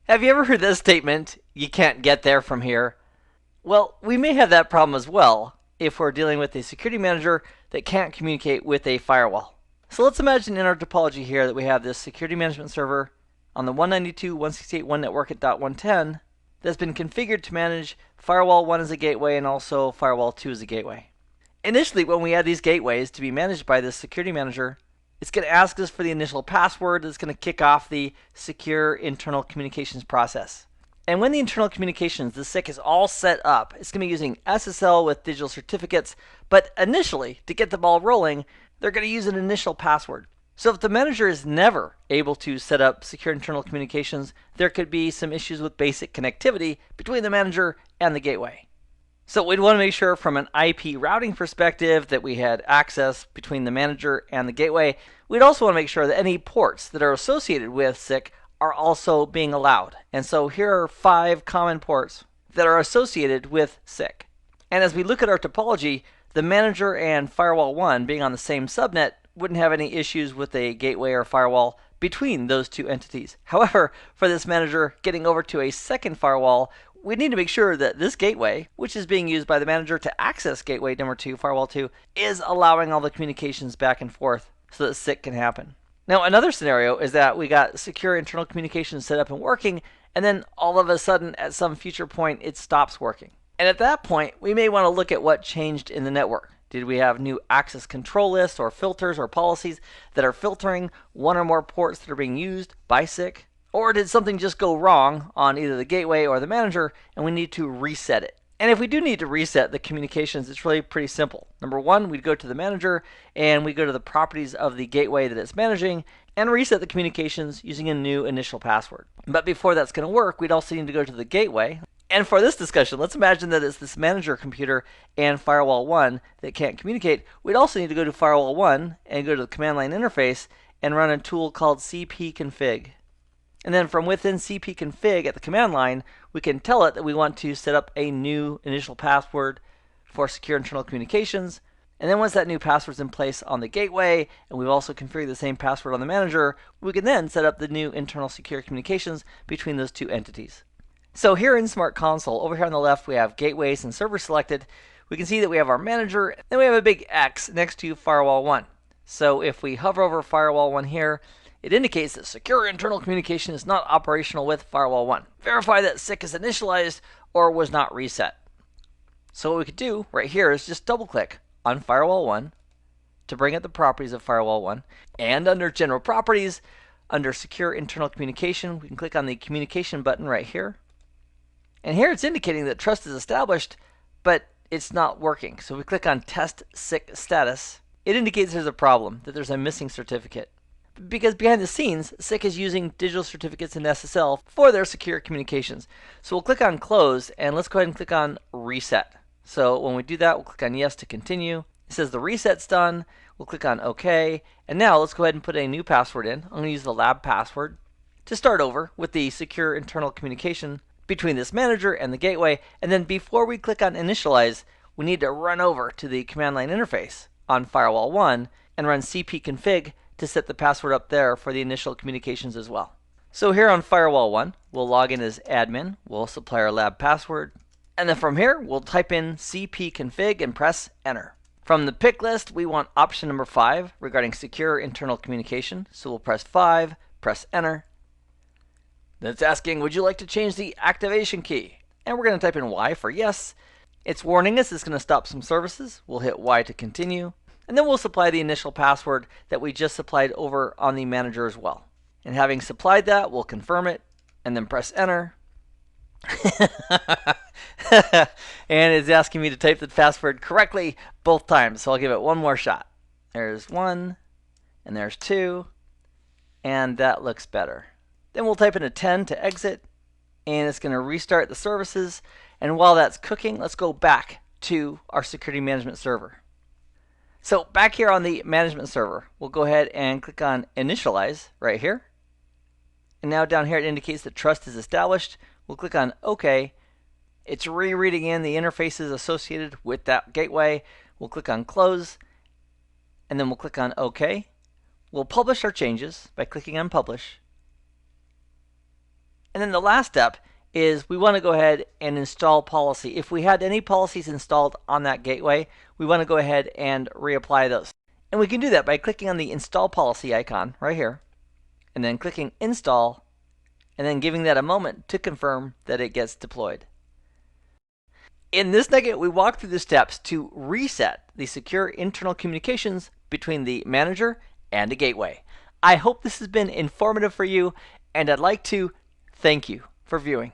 Have you ever heard this statement, you can't get there from here? Well, we may have that problem as well if we're dealing with a security manager that can't communicate with a firewall. So let's imagine in our topology here that we have this security management server on the 192.168.1 network at .110 that's been configured to manage firewall 1 as a gateway and also firewall 2 as a gateway. Initially, when we add these gateways to be managed by this security manager, it's going to ask us for the initial password that's going to kick off the secure internal communications process. And when the internal communications, the SIC, is all set up, it's going to be using SSL with digital certificates. But initially, to get the ball rolling, they're going to use an initial password. So if the manager is never able to set up secure internal communications, there could be some issues with basic connectivity between the manager and the gateway. So we'd want to make sure from an IP routing perspective that we had access between the manager and the gateway. We'd also want to make sure that any ports that are associated with SIC are also being allowed. And so here are 5 common ports that are associated with SIC. And as we look at our topology, the manager and firewall 1 being on the same subnet wouldn't have any issues with a gateway or firewall between those two entities. However, for this manager getting over to a second firewall, we need to make sure that this gateway, which is being used by the manager to access gateway number 2, firewall 2, is allowing all the communications back and forth so that SIC can happen. Now, another scenario is that we got secure internal communications set up and working, and then all of a sudden, at some future point, it stops working. And at that point, we may want to look at what changed in the network. Did we have new access control lists or filters or policies that are filtering one or more ports that are being used by SIC? Or did something just go wrong on either the gateway or the manager and we need to reset it? And if we do need to reset the communications, it's really pretty simple. Number one, we'd go to the manager and we go to the properties of the gateway that it's managing and reset the communications using a new initial password. But before that's going to work, we'd also need to go to the gateway. And for this discussion, let's imagine that it's this manager computer and firewall 1 that can't communicate. We'd also need to go to firewall 1 and go to the command line interface and run a tool called cpconfig. And then from within cpconfig at the command line, we can tell it that we want to set up a new initial password for secure internal communications. And then once that new password's in place on the gateway, and we've also configured the same password on the manager, we can then set up the new internal secure communications between those two entities. So here in Smart Console, over here on the left, we have gateways and servers selected. We can see that we have our manager, and then we have a big X next to firewall 1. So if we hover over firewall 1 here, it indicates that secure internal communication is not operational with firewall 1. Verify that SIC is initialized or was not reset. So what we could do right here is just double click on firewall 1 to bring up the properties of firewall 1. And under general properties, under secure internal communication, we can click on the communication button right here. And here it's indicating that trust is established, but it's not working. So we click on test SIC status. It indicates there's a problem, that there's a missing certificate. Because behind the scenes, SIC is using digital certificates and SSL for their secure communications. So we'll click on close and let's go ahead and click on reset. So when we do that, we'll click on yes to continue. It says the reset's done. We'll click on OK. And now let's go ahead and put a new password in. I'm going to use the lab password to start over with the secure internal communication between this manager and the gateway. And then before we click on initialize, we need to run over to the command line interface on firewall 1 and run cpconfig to set the password up there for the initial communications as well. So here on firewall 1, we'll log in as admin. We'll supply our lab password. And then from here, we'll type in cpconfig and press enter. From the pick list, we want option number 5 regarding secure internal communication. So we'll press 5, press enter. Then it's asking, would you like to change the activation key? And we're going to type in Y for yes. It's warning us it's going to stop some services. We'll hit Y to continue. And then we'll supply the initial password that we just supplied over on the manager as well. And having supplied that, we'll confirm it and then press enter. And it's asking me to type the password correctly both times. So I'll give it one more shot. There's 1 and there's 2. And that looks better. Then we'll type in a 10 to exit. And it's going to restart the services. And while that's cooking, let's go back to our security management server. So back here on the management server, we'll go ahead and click on initialize right here. And now down here it indicates that trust is established. We'll click on OK. It's rereading in the interfaces associated with that gateway. We'll click on close. And then we'll click on OK. We'll publish our changes by clicking on publish. And then the last step is we want to go ahead and install policy. If we had any policies installed on that gateway, we want to go ahead and reapply those. And we can do that by clicking on the install policy icon right here, and then clicking install, and then giving that a moment to confirm that it gets deployed. In this nugget, we walk through the steps to reset the secure internal communications between the manager and the gateway. I hope this has been informative for you, and I'd like to thank you for viewing.